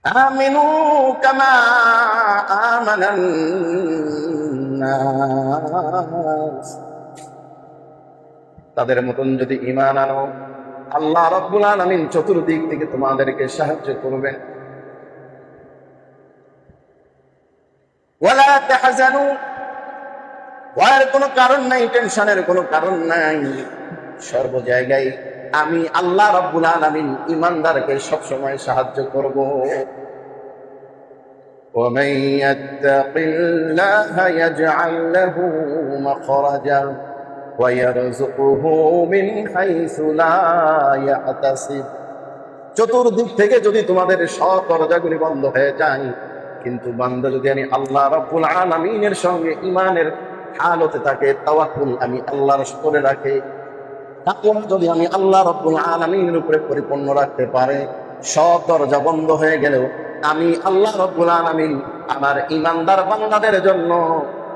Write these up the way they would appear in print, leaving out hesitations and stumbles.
আমিনু কামা আমানান নাস, তাদের মতন যদি ঈমান আনো, আল্লাহ রাব্বুল আলামিন চতুর্দিক থেকে তোমাদেরকে সাহায্য করবেন। ওয়ালা তাহজানু, ভয়ের কোনো কারণ নাই, টেনশনের কোনো কারণ নাই। সর্ব জায়গায় আমি আল্লাহ রাব্বুল আলামিন ঈমানদারকে সব সময় সাহায্য করব। ومن يتق الله يجعل له مخرجا ويرزقه من حيث لا يحتسب। চতুর্দিক থেকে যদি তোমাদের সব দরজাগুলি বন্ধ হয়ে যায়, কিন্তু বান্দা যদি আমি আল্লাহ রাব্বুল আলামিনের সঙ্গে ঈমানের হালতে থাকে, তাওয়াক্কুল আমি আল্লাহর উপরে রাখে, তাকওয়া যদি আমি আল্লাহ রাব্বুল আলামিনের উপরে পরিপূর্ণ রাখতে পারে, সব দরজা বন্ধ হয়ে গেলেও আমি আল্লাহ রাব্বুল আলামিন আমার ঈমানদার বান্দাদের জন্য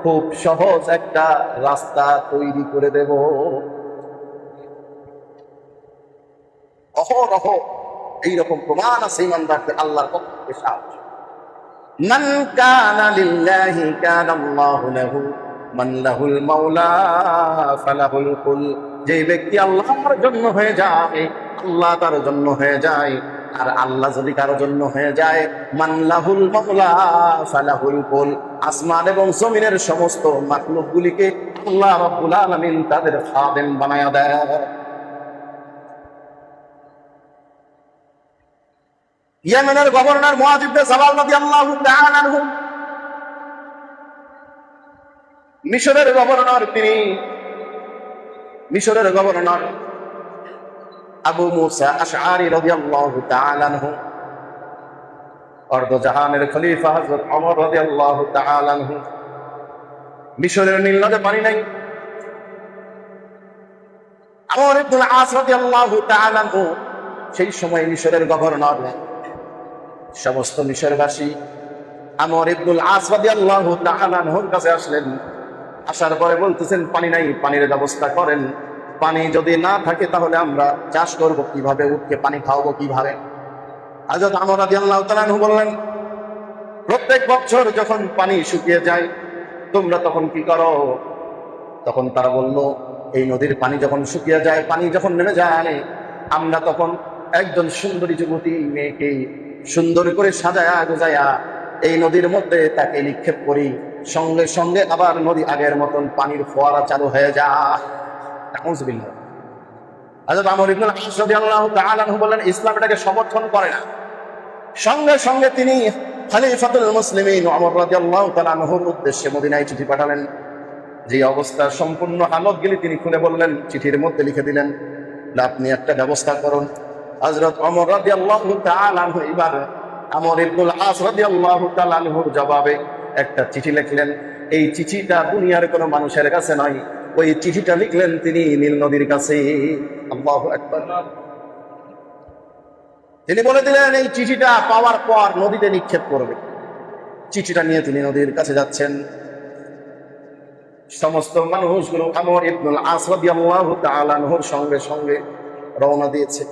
খুব সহজ একটা রাস্তা তৈরি করে দেব। অহরহ এইরকম প্রমাণ আছে ঈমানদারদের আল্লাহর পক্ষ থেকে সাহায্য। মান কানা লিল্লাহি কানা আল্লাহু লাহু, মান লাহুল মাওলা ফালাহুল কুল। যে ব্যক্তি আল্লাহর জন্য হয়ে যায়, আল্লাহ তার জন্য হয়ে যায়। আর আল্লাহ যদি কারোর জন্য হয়ে যায়, মান লাহুল মাওলা ফালাহুল কুল। আসমান এবং জমিনের সমস্ত মাখলুকগুলিকে আল্লাহ রাব্বুল আলামিন তাদের খাদেম বানায়া দেয়। ইয়েমেনের গভর্নর মুআজ ইবনে জাবাল রাদিয়াল্লাহু তাআলা আনহু, মিশরের গভর্নর, তিনি মিশরের গভর্নর আবু মুসা আশআরী রাদিয়াল্লাহু তাআলা আনহু, অর্ধজাহানের খলিফা হযরত ওমর রাদিয়াল্লাহু তাআলা আনহু। মিশরের নীল নদে পানি নাই। আমর ইবনুল আস রাদিয়াল্লাহু তাআলা আনহু সেই সময় মিশরের গভর্নর। সমস্ত মিশরবাসী আমর ইবনুল আস রাদিয়াল্লাহু তাআলা আনহুর কাছে আসলেন। আসার পরে বলতেছেন, পানি নাই, পানির ব্যবস্থা করেন। পানি যদি না থাকে তাহলে আমরা চাষ করব কিভাবে, উঠকে পানি খাওয়াবো কিভাবে? হযরত আমর রাদিয়াল্লাহু তাআলা আনহু বললেন, প্রত্যেক বছর যখন পানি শুকিয়ে যায় তোমরা তখন কি করো? তখন তারা বলল, এই নদীর পানি যখন শুকিয়ে যায়, পানি যখন নেমে যায়, আমরা তখন একজন সুন্দরী যুবতী মেয়েকে সুন্দর করে সাজায়া গোজায়া এই নদীর মধ্যে তাকে নিক্ষেপ করি, সঙ্গে সঙ্গে আবার নদী আগের মতন পানির ফোয়ারা চালু হয়ে যায়। নাউযুবিল্লাহ। হযরত আমর ইবনে আস রাদিয়াল্লাহু তাআলা আনহু বললেন, ইসলাম এটাকে সমর্থন করে না। সঙ্গে সঙ্গে তিনি খলিফাতুল মুসলিমিন ওমর রাদিয়াল্লাহু তাআলা আনহুর উদ্দেশ্যে মদিনায় চিঠি পাঠালেন। যে অবস্থার সম্পূর্ণ হালতগুলি তিনি খুলে বললেন, চিঠির মধ্যে লিখে দিলেন, আপনি একটা ব্যবস্থা করুন। হযরত ওমর রাদিয়াল্লাহু তাআলা আনহু এবার আমর ইবনুল আস রাদিয়াল্লাহু তাআলা আনহুর জবাবে একটা চিঠি লিখলেন। এই চিঠিটা দুনিয়ার কোনো মানুষের কাছে নয়, ওই চিঠিটা লিখলেন তিনি নীল নদীর কাছে। আল্লাহু আকবার। তিনি বলে দিলেন, এই চিঠিটা পাওয়ার পর নদীতে নিক্ষেপ করবে। চিঠিটা নিয়ে তিনি নদীর কাছে যাচ্ছেন। সমস্ত মানুষগুলো আমর ইবনুল আস রাদিয়াল্লাহু তাআলা আনহুর সঙ্গে সঙ্গে রওনা দিয়েছে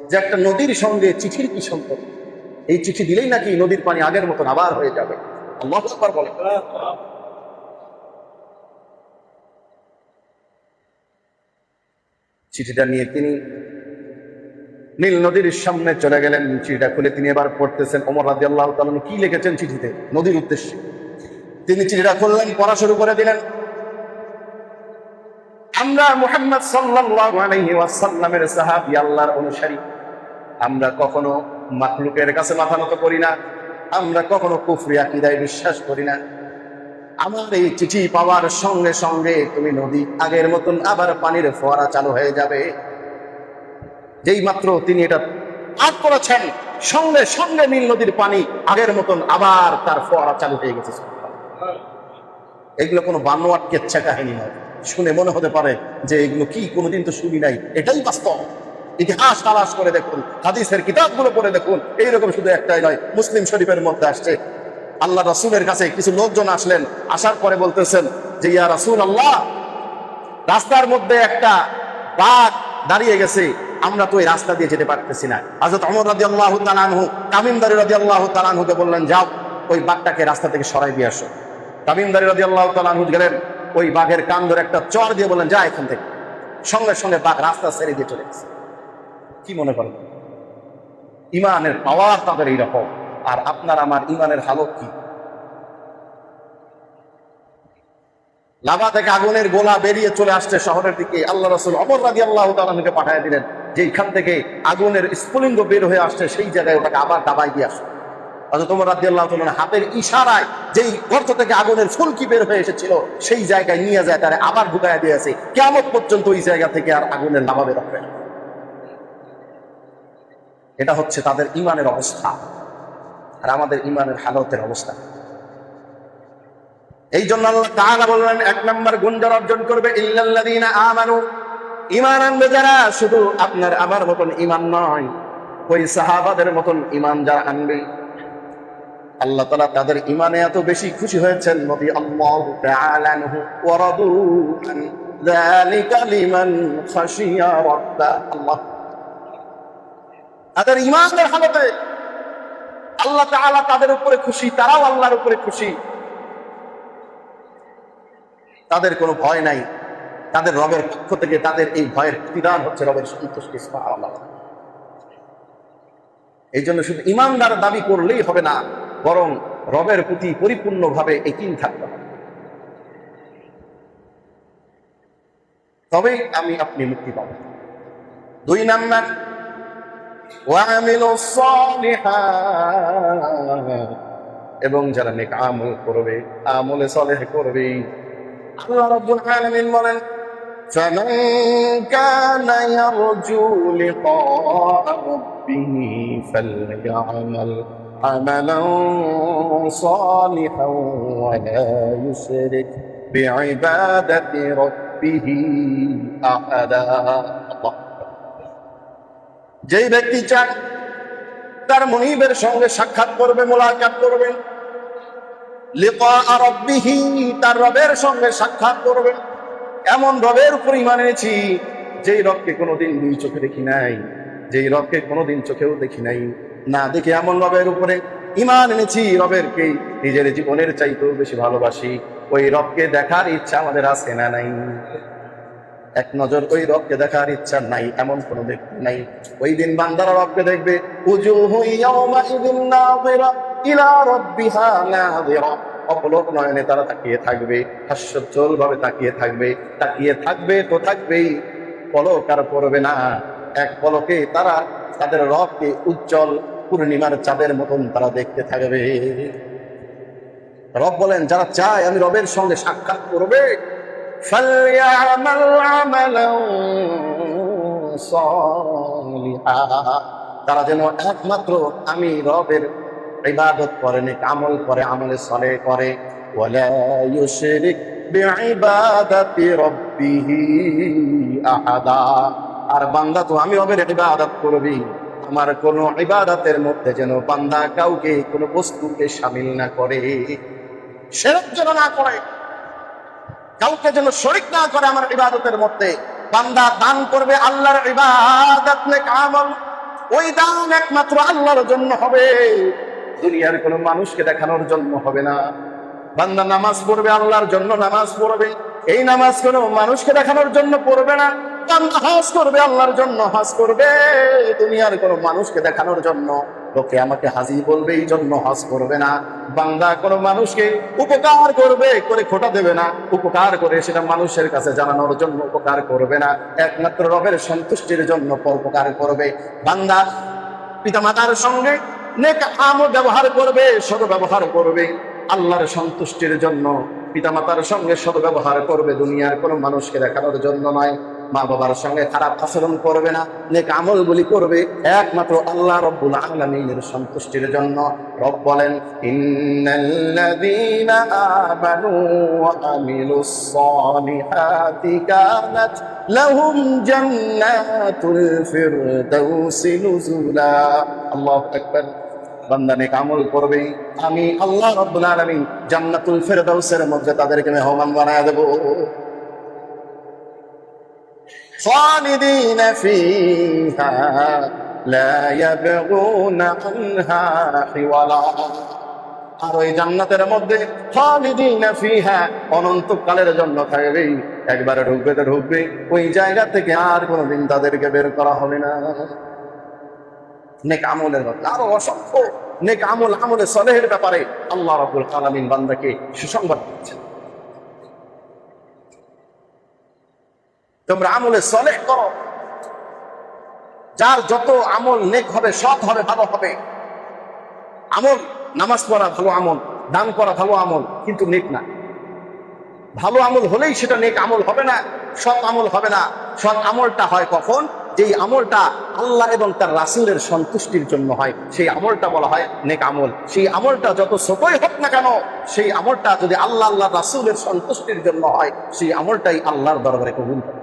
যে একটা নদীর সঙ্গে চিঠির কি সম্পর্ক? এই চিঠি দিলেই নাকি নদীর পানি আগের মতন আবার হয়ে যাবে। আল্লাহু আকবার বলে। চিঠিটা নিয়ে তিনি নীল নদীর সামনে চলে গেলেন। চিঠিটা খুলে তিনি এবার পড়তেছেন। ওমর রাদিয়াল্লাহু তাআলা কি লিখেছেন চিঠিতে নদীর উদ্দেশ্যে। তিনি চিঠিটা খুললেন, পড়া শুরু করে দিলেন। আমরা মুহাম্মদ সাল্লাল্লাহু আলাইহি ওয়াসাল্লামের সাহাবী, আল্লাহর অনুসারী। আমরা কখনো মাখলুকের কাছে মাথা নত করি না, আমরা কখনো কুফরি আকীদায় বিশ্বাস করি না। আমার এই চিঠি পাওয়ার সঙ্গে সঙ্গে তুমি নদী আগের মতন আবার পানির ফোয়ারা চালু হয়ে যাবে। যেই মাত্র তিনি এটা পাঠ করেছেন, সঙ্গে সঙ্গে নীল নদীর পানি আগের মতন আবার তার ফোয়ারা চালু হয়ে গেছে। এগুলো কোনো বানোয়াট কেচ্ছা কাহিনী নয়। শুনে মনে হতে পারে যে এগুলো কি, কোনোদিন তো শুনি নাই। এটাই বাস্তব। ইতিহাস তালাশ করে দেখুন, হাদিসের কিতাবগুলো পড়ে দেখুন। এইরকম শুধু একটাই নয়, মুসলিম শরীফের মধ্যে আসছে, আল্লাহ রাসূলের কাছে কিছু লোকজন আসলেন। আসার পরে বলতেছেন যে, ইয়া রাসূলুল্লাহ, রাস্তার মধ্যে একটা বাঘ দাঁড়িয়ে গেছে, আমরা তো এই রাস্তা দিয়ে যেতে পারতেছি না। হযরত ওমর রাদিয়াল্লাহু তাআলা আনহু তামিমদারি রাদিয়াল্লাহু তাআলা আনহুকে বললেন, যাও ওই বাঘটাকে রাস্তা থেকে সরাই দিয়ে আসো। তামিমদারি রাদিয়াল্লাহু তাআলা আনহু গেলেন, ওই বাঘের কান ধরে একটা চড় দিয়ে বললেন, যা এখান থেকে। সঙ্গে সঙ্গে বাঘ রাস্তা ছেড়ে দিয়ে চলে গেছে। কি মনে করেন? ইমানের পাওয়ার তাদের এইরকম। আর আপনার আমার ইমানের হালত কি? লাভা থেকে আগুনের গোলা বেরিয়ে চলে আসছে শহরের দিকে। আল্লাহ রাসূল ওমর রাদিয়াল্লাহু তাআলা আনহুকে পাঠিয়ে দিলেন যে এইখান থেকে আগুনের স্ফুলিঙ্গ বের হয়ে আসছে, সেই জায়গায় ওটাকে আবার দাবাই দিয়ে আসো। হযরত ওমর রাদিয়াল্লাহু তাআলা হাতের ইশারায় যেই গর্ত থেকে আগুনের ফুলকি বের হয়ে এসেছিল সেই জায়গায় নিয়ে যায় তারে আবার ঢুকায় দিয়েছে। কিয়ামত পর্যন্ত ওই জায়গা থেকে আর আগুনের লাভা বের হবে না। এটা হচ্ছে তাদের ইমানের অবস্থা। আর আমাদের ইমানের হালতের অবস্থা। এই জন্য আল্লাহ তাআলা বললেন, এক নম্বর গুণ যারা অর্জন করবে, ইল্লাল্লাযীনা আমানু, ঈমান আনবে যারা, শুধু আপনার আমার মতন ঈমান নয়, ওই সাহাবাদের মতন ঈমান যারা আনবে, আল্লাহ তাআলা তাদের ঈমানে এত বেশি খুশি হয়েছেন, নবী আল্লাহু তাআলা আনহু ওয়া রাদু আন যালিকা লিমান খাশিয়া রাব্বা। আল্লাহ তাদের ঈমানের হালতে আল্লাহ তাআলা তাদের উপরে খুশি, তারাও আল্লাহর উপরে খুশি। তাদের কোনো ভয় নাই, তাদের রবের পক্ষ থেকে তাদের এই ভয়ের প্রতিদান হচ্ছে রবের সন্তুষ্টি। সুবহানাল্লাহ। এই জন্য শুধু ঈমানদার দাবি করলেই হবে না, বরং রবের প্রতি পরিপূর্ণভাবে একীন থাকতে হবে, তবেই আমি আপনি মুক্তি পাবো। দুই নাম্বার, ওয়ামিলুস সালিহাত, এবং যারা নেক আমল করবে, আমলে সালেহ করবে। আল্লাহ রাব্বুল আলামিন বলেন, ফামান কানা ইয়ারজু লিকাআ রাব্বিহি ফালইআমাল আমালান সালিহান ওয়া লা ইউশরিক বিইবাদাতি রাব্বিহি আহাদা। যেই ব্যক্তি চায় তার মুনিবের সঙ্গে সাক্ষাৎ করবে, মোলাকাত করবে, লিকাআ রাব্বিহি, তার রবের সঙ্গে সাক্ষাৎ করবে, এমন রবের উপর ঈমান এনেছি যেই রবকে কোনোদিন দুই চোখে দেখি নাই, যেই রবকে কোনোদিন চোখেও দেখি নাই, না দেখে এমন রবের উপরে ঈমান এনেছি, রবেরকে নিজের জীবনের চাইতেও বেশি ভালোবাসি। ওই রবকে দেখার ইচ্ছা আমাদের আছে না নাই? এক নজর ওই রবকে দেখার ইচ্ছা নাই এমন কোন ব্যক্তি নাই। ওই দিন বান্দারা রবকে দেখবে, উজুহু ইয়াওমাইযিন নাযিরা ইলা রাব্বিহা নাযিরা, অপলক নয়নে তারা তাকিয়ে থাকবে, হাস্যোজ্জ্বল ভাবে তাকিয়ে থাকবে, তাকিয়ে থাকবে তো থাকবেই, পলক আর পড়বে না। এক পলকে তারা তাদের রবকে উজ্জ্বল পূর্ণিমার চাঁদের মতন তারা দেখতে থাকবে। রব বলেন, যারা চায় আমি রবের সঙ্গে সাক্ষাৎ করবে, ফালইআমাল আমালান সালিহা, তারা যেন একমাত্র আমি রবের ইবাদত করে, নেক আমল করে, আমলে সালেহ করে, ওয়ালা ইউশরিক বিইবাদাতি রাব্বিহি আহাদা, আর বান্দা তো আমি রবের ইবাদত করবি, আমার কোন ইবাদতের মধ্যে যেন বান্দা কাউকে কোন বস্তুকে শামিল না করে, শিরক যেন না করে, কাউকে যেন শরীক না করে আমার ইবাদতের মধ্যে। বান্দা দান করবে আল্লাহর ইবাদত, নেক আমল, ওই দান একমাত্র আল্লাহর জন্য হবে, দুনিয়ার কোনো মানুষকে দেখানোর জন্য হবে না। বান্দা নামাজ পড়বে আল্লাহর জন্য নামাজ পড়বে, এই নামাজ কোনো মানুষকে দেখানোর জন্য পড়বে না। বান্দা হজ করবে আল্লাহর জন্য হজ করবে, দুনিয়ার কোনো মানুষকে দেখানোর জন্য, লোকে আমাকে হাজি বলবে এই জন্য হজ করবে না। বান্দা কোনো মানুষকে উপকার করবে, করে খোটা দেবে না, উপকার করে সেটা মানুষের কাছে জানানোর জন্য উপকার করবে না, একমাত্র রবের সন্তুষ্টির জন্য পরোপকার করবে। বান্দা পিতামাতার সঙ্গে নেক আমল ব্যবহার করবে, সদ্ব্যবহার করবে, আল্লাহর সন্তুষ্টির জন্য পিতামাতার সঙ্গে সদ্ব্যবহার করবে, দুনিয়ার কোনো মানুষকে দেখানোর জন্য নয়। মা বাবার সঙ্গে খারাপ আচরণ করবে না, নেক আমলগুলি করবে একমাত্র আল্লাহ রাব্বুল আলামিনের সন্তুষ্টির জন্য। রব বলেন, ইন্নাল্লাযীনা আমানু ওয়া আমিলুস সালিহাতি কানাত লাহুম জান্নাতুল ফিরদাউসি নুজুলা। আল্লাহু আকবার। বান্দা নেক আমল করবে, আমি আল্লাহ রাব্বুল আলামিন জান্নাতুল ফিরদাউসের মধ্যে তাদেরকে মেহমান বানায় দেব। খালিদিনা ফিহা লা ইয়াবগুনা আনহা হিওয়ালা। আর ওই জান্নাতের মধ্যে খালিদিনা ফিহা অনন্তকালের জন্য থাকবে। একবারে ঢুকবে তো ঢুকবে, ওই জায়গা থেকে আর কোনোদিন তাদেরকে বের করা হবে না। নেক আমলের ব্যাপারে আরো অসংখ্য নেক আমল, আমলে সলেহের ব্যাপারে আল্লাহ রাব্বুল আলামিন বান্দাকে সুসংবাদ দিচ্ছেন। তোমরা আমলে সলেহ করো, যার যত আমল নেক হবে, সৎ হবে, ভালো হবে। আমল, নামাজ পড়া ভালো আমল, দান করা ভালো আমল, কিন্তু নেক না। ভালো আমল হলেই সেটা নেক আমল হবে না, সৎ আমল হবে না। সৎ আমলটা হয় কখন? যেই আমলটা আল্লাহ এবং তার রাসূলের সন্তুষ্টির জন্য হয়, সেই আমলটা বলা হয় নেক আমল। সেই আমলটা যত ছোটই হোক না কেন, সেই আমলটা যদি আল্লাহ আল্লাহ রাসূলের সন্তুষ্টির জন্য হয়, সেই আমলটাই আল্লাহর দরবারে কবুল হবে।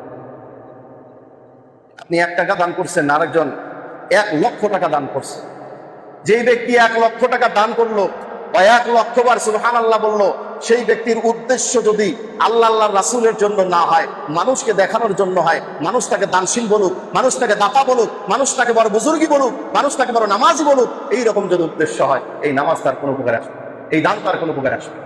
আপনি 1 টাকা দান করছেন, আরেকজন 1 লক্ষ টাকা দান করছে। যেই ব্যক্তি 1 লক্ষ টাকা দান করলো বা 1 লক্ষ বার সুবহানাল্লাহ বললো, সেই ব্যক্তির উদ্দেশ্য যদি আল্লাহ আল্লাহ রাসূলের জন্য না হয়, মানুষকে দেখানোর জন্য হয়, মানুষ তাকে দানশীল বলুক, মানুষ তাকে দাতা বলুক, মানুষ তাকে বড় বুজুর্গি বলুক, মানুষ তাকে বড় নামাজি বলুক, এইরকম যদি উদ্দেশ্য হয়, এই নামাজ তার কোনো উপকার আসবে, এই দান তার কোনো উপকার আসবে।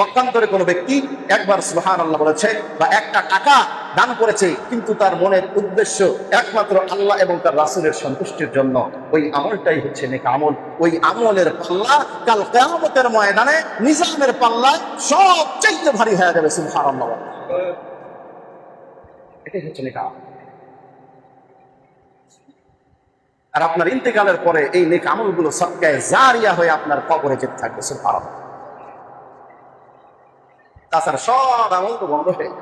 পক্ষান্তরে কোনো ব্যক্তি একবার সুবহানাল্লাহ বলেছে বা 1টা টাকা দান করেছে, কিন্তু তার মনের উদ্দেশ্য একমাত্র আল্লাহ এবং তার রাসূলের সন্তুষ্টির জন্য, ওই আমলটাই হচ্ছে নেক আমল। ওই আমলের পাল্লা কাল কিয়ামতের ময়দানে মিজানের পাল্লায় সবচেয়ে ভারী হয়ে যাবে। সুবহানাল্লাহ, এটাই হচ্ছে নেক আমল। আর আপনার ইন্তেকালের পরে এই নেক আমলগুলো সদকায়ে জারিয়া হয়ে আপনার কবরে যেতে থাকবে। সুবহানাল্লাহ। তাছাড়া সব আমল তো বন্ধ হয়ে,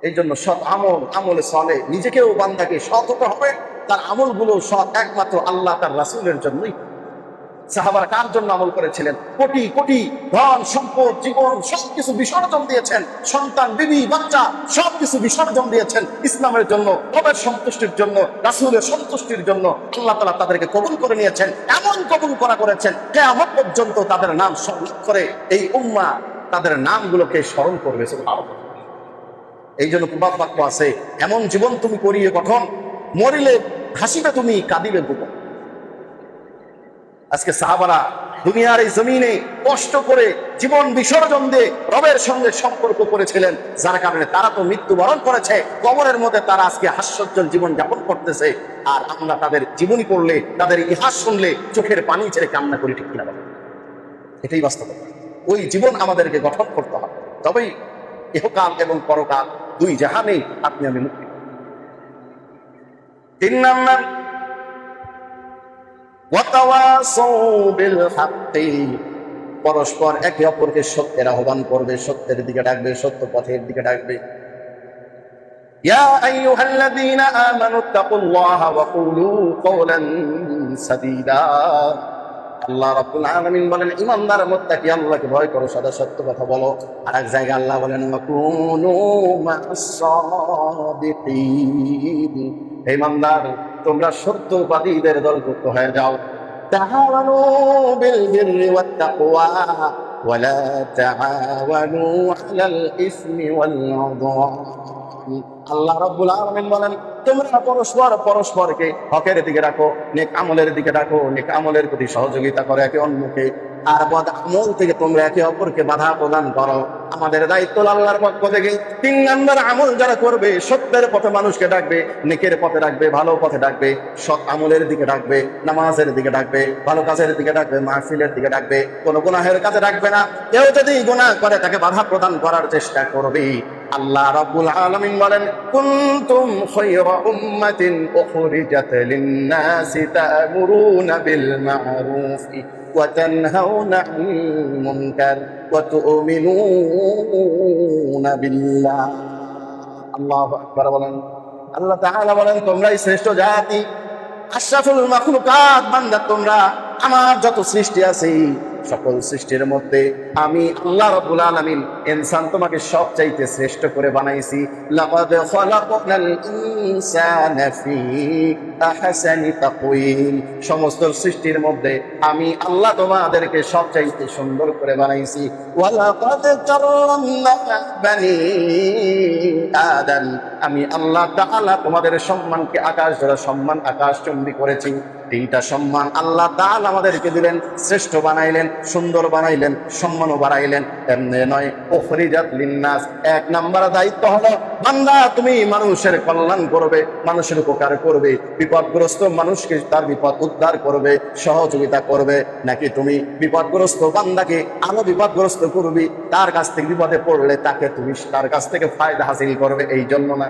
এই জন্য সৎ আমল, আমলে চলে, নিজেকেও বান্দাকে সৎ হতে হবে, তার আমলগুলো সৎ একমাত্র আল্লাহ তার রাসূলের জন্যই। সাহাবারা কার জন্য আমল করেছিলেন? কোটি কোটি ধন সম্পদ, জীবন সবকিছু বিসর্জন দিয়েছেন, সন্তান, বিবি, বাচ্চা সবকিছু বিসর্জন দিয়েছেন ইসলামের জন্য, রবের সন্তুষ্টির জন্য, রাসূলের সন্তুষ্টির জন্য। আল্লাহ তাআলা তাদেরকে কবুল করে নিয়েছেন, এমন কবুল করেছেন কিয়ামত পর্যন্ত তাদের নাম স্মরণ করে এই উম্মাহ তাদের নামগুলোকে স্মরণ করবে। সুবহানাল্লাহ। এই জন্য প্রবাদ বাক্য আছে, এমন জীবন তুমি করিয়ে গঠন, মরিলে হাসিবে তুমি, কাঁদিবে ভুবন। আজকে সাহাবারা দুনিয়ার এই জমিনে কষ্ট করে জীবন বিসর্জন দিয়ে রবের সঙ্গে সম্পর্ক করেছিলেন, যার কারণে তারা তো মৃত্যুবরণ করেছে, কবরের মধ্যে তারা আজকে হাস্যোজ্জ্বল জীবন যাপন করতেছে। আর আমরা তাদের জীবনী পড়লে, তাদের ইতিহাস শুনলে চোখের পানি ছেড়ে কান্না করি, ঠিক কিনা বলেন? এটাই বাস্তবতা। ওই জীবন আমাদেরকে গঠন করতে হবে, তবেই ইহকাল এবং পরকাল দুই জাহানেই আপনি আমি মুক্তি। 3 নাম্বার, ওয়াতাওয়াসাউ বিল হাক্কি, পরস্পর একে অপরকে সত্যের আহ্বান করবে, সত্যের দিকে ডাকবে, সত্য পথের দিকে ডাকবে। ইয়া আইয়ুহাল্লাযীনা আমানুত্তাকুল্লাহা ওয়া কুলু কওলান সাদীদা। আল্লাহ রাব্বুল আলামিন বলেন, ঈমানদার মুত্তাকি, আল্লাহকে ভয় করো, সদা সত্য কথা বলো। আর এক জায়গায় আল্লাহ বলেন, ওয়াকুনু মা'আস সাদিকিন, হে ঈমানদার, তোমরা সত্যবাদীদের দলভুক্ত হয়ে যাও। তাআওয়ানু বিল বিররি ওয়াত তাকওয়া ওয়া লা তাআওয়ানু আলাল ইসমি ওয়াল উদওয়ান। আল্লাহ রাব্বুল আলামিন বলেন, তোমরা পরস্পরকে হকের দিকে রাখো, নেক আমলের দিকে রাখো, নেক আমলের প্রতি সহযোগিতা করো একে অন্যকে, আর বদ আমল থেকে তোমরা একে অপরকে বাধা প্রদান করো। আমাদের দায়িত্ব আল্লাহর পক্ষ থেকে 3 নম্বর আমল যারা করবে, সত্যের পথে মানুষকে ডাকবে, নেকের পথে ডাকবে, ভালো পথে ডাকবে, সৎ আমলের দিকে ডাকবে, নামাজের দিকে ডাকবে, ভালো কাজের দিকে ডাকবে, মাহফিলের দিকে ডাকবে, কোনো গুনাহের কাজে ডাকবে না। কেউ যদি গুনাহ করে তাকে বাধা প্রদান করার চেষ্টা করবে। আল্লাহ রাব্বুল আলামিন বলেন, কুনতুম খায়রা উম্মাতিন উখরিজাত লিন-নাসি তা'মুরুনা বিল মা'রুফ ওয়া তানহাউনা আনিল মুনকার ওয়া তু'মিনুনা বিল্লাহ। আল্লাহু আকবার বলেন। আল্লাহ তাআলা বলেন, তোমরাই শ্রেষ্ঠ জাতি, আশরাফুল মাখলুকাত বান্দা তোমরা, আমার যত সৃষ্টি আছে সকল সৃষ্টির মধ্যে আমি আল্লাহ রাব্বুল আলামিন ইনসান তোমাকে সবচাইতে শ্রেষ্ঠ করে বানাইছি। লাকাদ খালাকনাল ইনসানা ফি আহসানি তাকওয়িম, সমস্ত সৃষ্টির মধ্যে আমি আল্লাহ তোমাদেরকে সবচাইতে সুন্দর করে বানাইছি। ওয়ালাকাদ কাররামনা বানি আদম, আমি আল্লাহ তাআলা তোমাদের সম্মানকে আকাশ ধরা সম্মান আকাশচুম্বী করেছি। তিনটা সম্মান আল্লাহ তাআলা আমাদেরকে দিলেন, শ্রেষ্ঠ বানাইলেন, সুন্দর বানাইলেন, সম্মানও বাড়াইলেন। এমনি নয়, উখরিজাত লিন্নাস, এক নাম্বার দায়িত্ব হলো বান্দা তুমি মানুষের কল্যাণ করবে, মানুষের উপকার করবে, বিপদগ্রস্ত মানুষকে তার বিপদ উদ্ধার করবে, সহযোগিতা করবে। নাকি তুমি বিপদগ্রস্ত বান্দাকে আরো বিপদগ্রস্ত করবি, তার কাছ থেকে বিপদে পড়লে তাকে তুমি তার কাছ থেকে ফায়দা হাসিল করবে, এই জন্য না।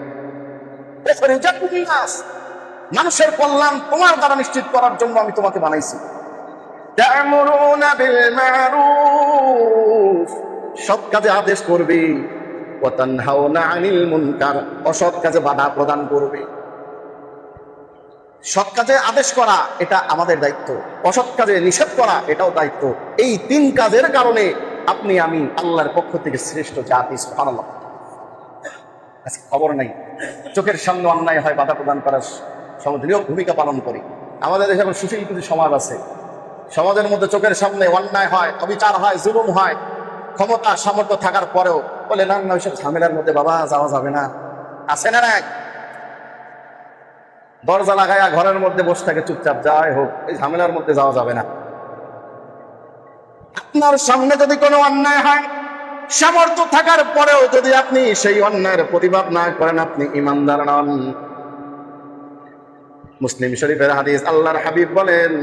উখরিজাত লিন্নাস, মানুষের কল্যাণ তোমার দ্বারা নিশ্চিত করার জন্য আমি তোমাকে বানাইছি। তা'মুরুনা বিল মা'রুফ, সৎ কাজে আদেশ করবে, ওয়া তানহাউনা আনিল মুনকার, অসৎ কাজে বাধা প্রদান করবে। সৎ কাজে আদেশ করা এটা আমাদের দায়িত্ব, অসৎ কাজে নিষেধ করা এটাও দায়িত্ব। এই তিন কাজের কারণে আপনি আমি আল্লাহর পক্ষ থেকে শ্রেষ্ঠ জাতি। সুবহানাল্লাহ। আজকে খবর নাই, চোখের সামনে অন্যায় হয়, বাধা প্রদান করার সমাজনীয় ভূমিকা পালন করি। আমাদের দেশে এখন সুশীল কিছু সমাজ আছে, সমাজের মধ্যে চোখের সামনে অন্যায় হয়, অবিচার হয়, জুলুম হয়, ক্ষমতা সামর্থ্য থাকার পরেও বলে না না ওইসব ঝামেলার মধ্যে বাবা যাওয়া যাবে না। আছে না এক দরজা লাগায়া ঘরের মধ্যে বসে থাকে চুপচাপ, যাই হোক এই ঝামেলার মধ্যে যাওয়া যাবে না। আপনার সামনে যদি কোনো অন্যায় হয়, সামর্থ্য থাকার পরেও যদি আপনি সেই অন্যায়ের প্রতিবাদ না করেন, আপনি ঈমানদার নন। মুসলিম শরীফের হাদিস, আল্লাহর হাবিব বলেন,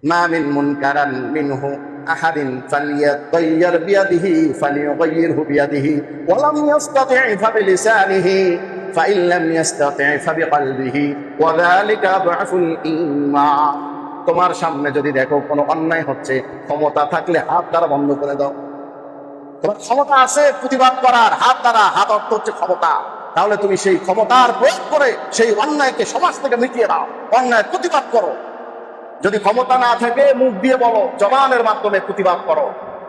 মা মিন মুনকারান মিনহু আহাদিন ফালিয়াতাইয়ার বিয়াদিহি ফালিয়ুগাইয়িরহু বিয়াদিহি ওয়া লাম ইস্তাতি' ফাবিলিসানিহি ফাইন লাম ইস্তাতি' ফাবিকলবিহি ওয়া যালিকা আদআফুল ঈমান। তোমার সামনে যদি দেখো কোনো অন্যায় হচ্ছে, ক্ষমতা থাকলে হাত দ্বারা বন্ধ করে দাও। তোমার ক্ষমতা আছে প্রতিবাদ করার, হাত দ্বারা, হাত অর্থ হচ্ছে ক্ষমতা, তাহলে তুমি সেই ক্ষমতার প্রয়োগ করে সেই অন্যায়কে সমাজ থেকে মিটিয়ে দাও, অন্যায় প্রতিবাদ করো। যদি ক্ষমতা না থাকে মুখ দিয়ে বলো, জবানের মাধ্যমে প্রতিবাদ করো।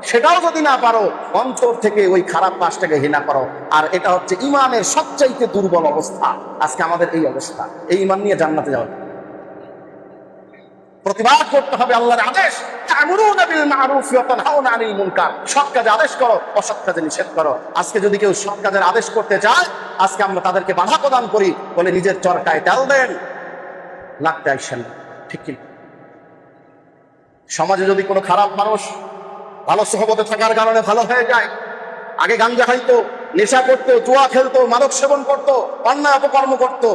সেটাও যদি না পারো, অন্তর থেকে ওই খারাপ কাজটাকে ঘৃণা করো। আর এটা হচ্ছে ইমানের সবচাইতে দুর্বল অবস্থা। আজকে আমাদের এই অবস্থা, এই ইমান নিয়ে জান্নাতে যাওয়া। প্রতিবাদ করতে হবে আল্লাহর আদেশ, তা'মুরুনা বিল মা'রুফ ওয়া তানহাউনা আনিল মুনকার, সৎ কাজে আদেশ করো, অসৎ কাজে নিষেধ করো। আজকে যদি কেউ সৎ কাজের আদেশ করতে চায়, আজকে আমরা তাদেরকে বাধা প্রদান করি, বলে নিজের চরকায় তেল দেন, লাগতে আসেন। ঠিক কি? সমাজে যদি কোনো খারাপ মানুষ ভালো সহবতে থাকার কারণে ভালো হয়ে যায়, আগে গাঞ্জা খাইতো, নেশা করতো, জুয়া খেলতো, মাদক সেবন করতো, অন্যায় অপকর্ম করতো,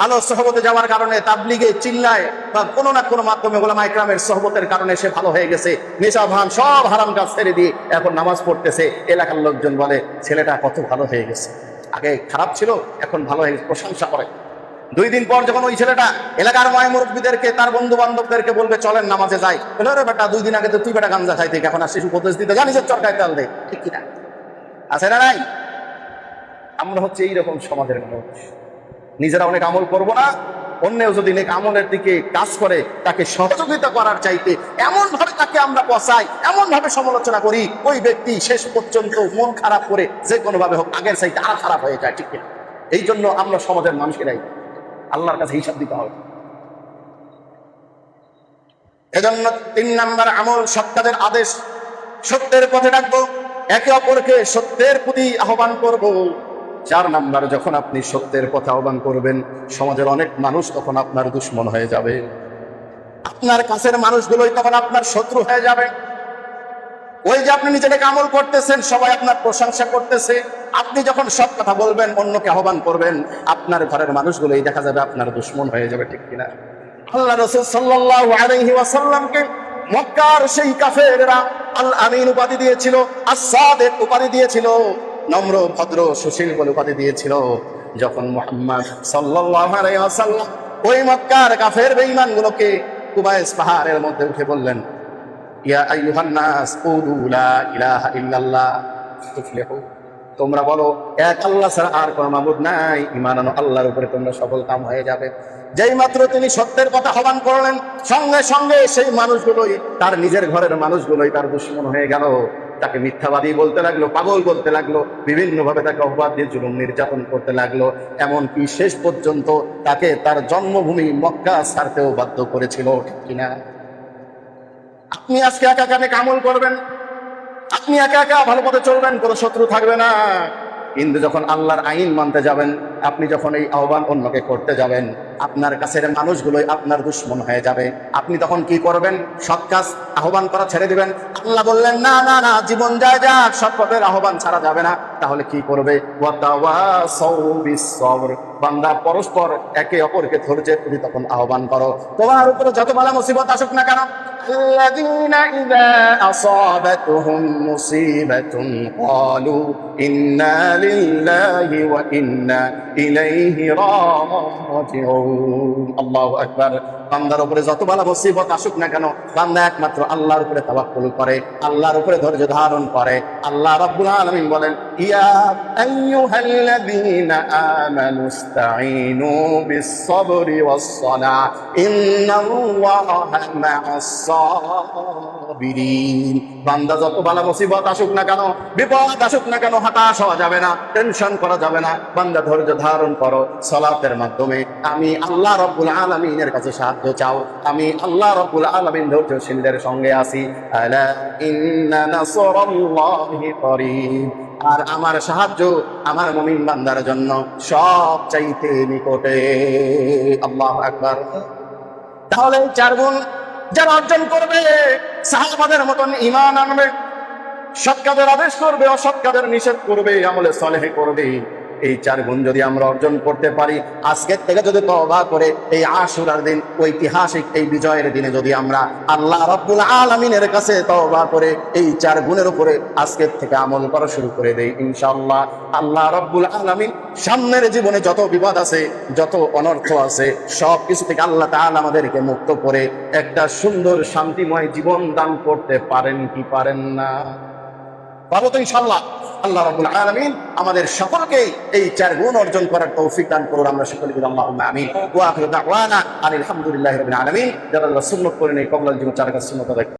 ভালো সহবতে যাওয়ার কারণে, তাবলীগে চিল্লায় বা কোনো না কোনো মাধ্যমে উলামায়ে কেরামের সহবতের কারণে সে ভালো হয়ে গেছে, নেশা ভান সব হারাম কাজ ছেড়ে দিয়ে এখন নামাজ পড়তেছে। এলাকার লোকজন বলে ছেলেটা কত ভালো হয়ে গেছে, আগে খারাপ ছিল এখন ভালো হয়ে গেছে, প্রশংসা করে। 2 দিন পর যখন ওই ছেলেটা এলাকার মায় মুরব্বীদেরকে, তার বন্ধু বান্ধবদেরকে বলবে চলেন নামাজে যাই, বলে রে বেটা 2 দিন আগে তো তুই বেটা গাঞ্জা খাইতে, এখন আর শিশু উপদেশ দিতে জানিস চরকায় তেল দে। ঠিক কিনা? আছে না নাই? আমরা হচ্ছে এইরকম সমাজের মানুষ। নিজেরা অনেক আমল করবো না, অন্যেও যদি নেক আমলের দিকে কাজ করে তাকে সহযোগিতা করার চাইতে এমন ভাবে তাকে আমরা পচাই, এমন ভাবে সমালোচনা করি, ওই ব্যক্তি শেষ পর্যন্ত মন খারাপ করে যে কোনো ভাবে হোক আগের চাইতে আরো খারাপ হয়ে যায়। ঠিক কিনা? এই জন্য আমরা সমাজের মানুষেরাই আল্লাহর কাছে হিসাব দিতে হবে। এজন্য 3 নাম্বার আমল, সৎ কাজের আদেশ, সত্যের পথে ডাকবো, একে অপরকে সত্যের প্রতি আহ্বান করব। 4 নাম্বার, যখন আপনি সত্যের পথে আহ্বান করবেন, সমাজের অনেক মানুষ তখন আপনার দুশমন হয়ে যাবে, আপনার কাছের মানুষগুলোই তখন আপনার শত্রু হয়ে যাবে। ওই যে আপনি নিজেকে আমল করতেছেন, সবাই আপনার প্রশংসা করতেছে, আপনি যখন সৎ কথা বলবেন, অন্যকে আহ্বান করবেন, আপনার ঘরের মানুষগুলোই দেখা যাবে আপনার দুশমন হয়ে যাবে। ঠিক কিনা? আল্লাহ রাসূল সাল্লাল্লাহু আলাইহি ওয়াসাল্লামকে মক্কার সেই কাফেররা আল আমিন উপাধি দিয়েছিল, আস-সাদিক উপাধি দিয়েছিল, নম্র ভদ্র সুশীল বলে উপাধি দিয়েছিল। যখন মুহাম্মদ সাল্লাল্লাহু আলাইহি ওয়াসাল্লাম ওই মক্কার কাফের বেঈমানগুলোকে কুবাইস পাহাড়ের মধ্যে উঠে বললেন, ইয়া আইয়ুহান নাস কুলু লা ইলাহা ইল্লাল্লাহ তুফলিহু, তোমরা বলো এক আল্লাহ ছাড়া আর কোনো মাবুদ নাই, ঈমান আনো, আল্লাহর উপরে তোমরা সফল কাম হয়ে যাবে। যেই মাত্র তিনি সত্যের কথা আহ্বান করলেন, সঙ্গে সঙ্গে সেই মানুষগুলোই, তার নিজের ঘরের মানুষগুলোই তার দুশমন হয়ে গেল। তাকে মিথ্যাবাদী বলতে লাগলো, পাগল বলতে লাগলো, বিভিন্ন ভাবে তাকে অপবাদ দিয়ে জুলুম নির্যাতন করতে লাগলো। এমনকি শেষ পর্যন্ত তাকে তার জন্মভূমি মক্কা ছাড়তেও বাধ্য করেছিল, ঠিক কিনা? আপনি আজকে একা একা আমল করবেন, আপনি একা একা ভালো পথে চলবেন, কোনো শত্রু থাকবে না। কিন্তু যখন আল্লাহর আইন মানতে যাবেন, আপনি যখন এই আহ্বান অন্যকে করতে যাবেন, আপনার কাছের মানুষগুলোই আপনার দুশমন হয়ে যাবে। আপনি তখন কি করবেন? সৎ কাজ আহ্বান করা ছেড়ে দিবেন। আল্লাহ বললেন না না না, জীবন যায় যাক, সৎ পথের আহ্বান ছাড়া যাবে না। তাহলে কি করবে? ওয়াতাওয়াসাউ বিস-সবর, বান্দা পরস্পর একে অপরকে ধৈর্যের প্রতি তখন আহ্বান করো। তোমার উপরে যত বালা মুসিবত আসুক না কেন, আল্লাযীনা ইযা আসাবাতুহুম মুসিবাতুন ক্বালু ইন্না লিল্লাহি ওয়া ইন্না ইলাইহি রাজিউন। আল্লাহু আকবার। বান্দার উপরে যত বালা মুসিবত আসুক না কেন, বান্দা একমাত্র আল্লাহর উপরে তাওয়াক্কুল করে, আল্লাহর উপরে ধৈর্য ধারণ করে। আল্লাহ রাব্বুল আলামিন বলেন, ইয়া আইয়ুহাল্লাযীনা আমানু ইসতাঈনু বিস-সাবরি ওয়াস-সালাহ ইন্নাল্লাহা মা'আস-সাবিরিন। বান্দা যত বালা মুসিবত আসুক না কেন, বিপদ আসুক না কেন, হতাশ হওয়া যাবে না, টেনশন করা যাবে না। বান্দা ধৈর্য ধারণ করো, সালাতের মাধ্যমে আমি আল্লাহ রাব্বুল আলামিনের কাছে সাহায্য চাও। আমি আল্লাহ রাব্বুল আলামিন ধৈর্যশীলদের সঙ্গে আছি। আলা ইন্না নাসরাল্লাহি করিব। আর আমার সাহায্য আমার মুমিন বান্দার জন্য সব চাইতে নিকটে। আল্লাহু আকবার। তাহলে এই 4 গুণ যারা অর্জন করবে, সাহাবাদের মতন ঈমান আনবে, সৎ কাজের আদেশ করবে, অসৎ কাজের নিষেধ করবে, আমলে সালেহ করবে, এই 4 গুণ যদি আমরা অর্জন করতে পারি, আজকের থেকে যদি তওবা করে এই আশুরার দিন, ঐতিহাসিক এই বিজয়ের দিনে যদি আমরা আল্লাহ রাব্বুল আলামিনের কাছে তওবা করে এই 4 গুণের উপরে আজকের থেকে আমল করা শুরু করে দেই, ইনশাআল্লাহ আল্লাহ রাব্বুল আলামিন সামনের জীবনে যত বিপদ আছে, যত অনর্থ আছে, সব কিছু থেকে আল্লাহ তাআলা আমাদেরকে মুক্ত করে একটা সুন্দর শান্তিময় জীবন দান করতে পারেন কি পারেন না? পারবো তো ইনশাআল্লাহ। আল্লাহ রাব্বুল আলামিন আমাদের সকলকে এই 4 গুণ অর্জন করার তৌফিক দান করুন। আমরা সকলে বলি আল্লাহুম্মা আমিন। ওয়া আখিরু দাওয়ানা আলহামদুলিল্লাহি রাব্বিল আলামিন। যারা সুন্নাত করেন এই কবলাল জীবন 4 কাজ সুন্নাত আদায়